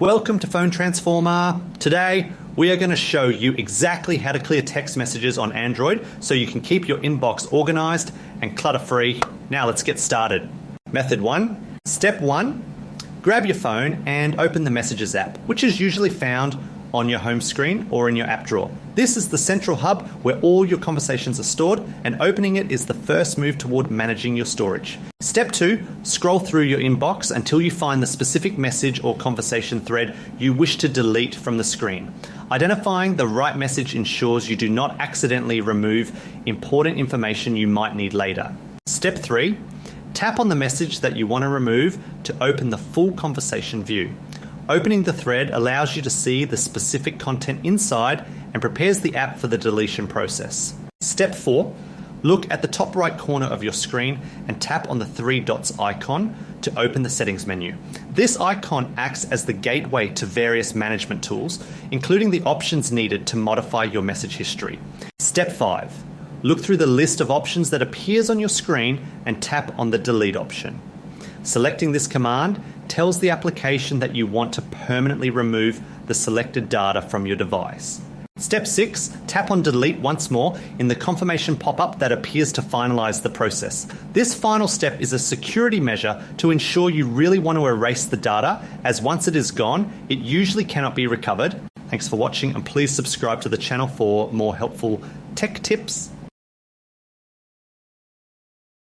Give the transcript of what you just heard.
Welcome to Phone Transformer. Today we are going to show you exactly how to clear text messages on Android so you can keep your inbox organized and clutter-free. Now let's get started. Method 1. Step 1. Grab your phone and open the Messages app, which is usually found on your home screen or in your app drawer. This is the central hub where all your conversations are stored, and opening it is the first move toward managing your storage. Step 2, scroll through your inbox until you find the specific message or conversation thread you wish to delete from the screen. Identifying the right message ensures you do not accidentally remove important information you might need later. Step 3, tap on the message that you want to remove to open the full conversation view. Opening the thread allows you to see the specific content inside and prepares the app for the deletion process. Step 4. Look at the top right corner of your screen and tap on the 3 dots icon to open the settings menu. This icon acts as the gateway to various management tools, including the options needed to modify your message history. Step 5. Look through the list of options that appears on your screen and tap on the delete option. Selecting this command tells the application that you want to permanently remove the selected data from your device. Step 6. Tap on delete once more in the confirmation pop-up that appears to finalize the process. This final step is a security measure to ensure you really want to erase the data, as once it is gone, it usually cannot be recovered. Thanks for watching, and please subscribe to the channel for more helpful tech tips.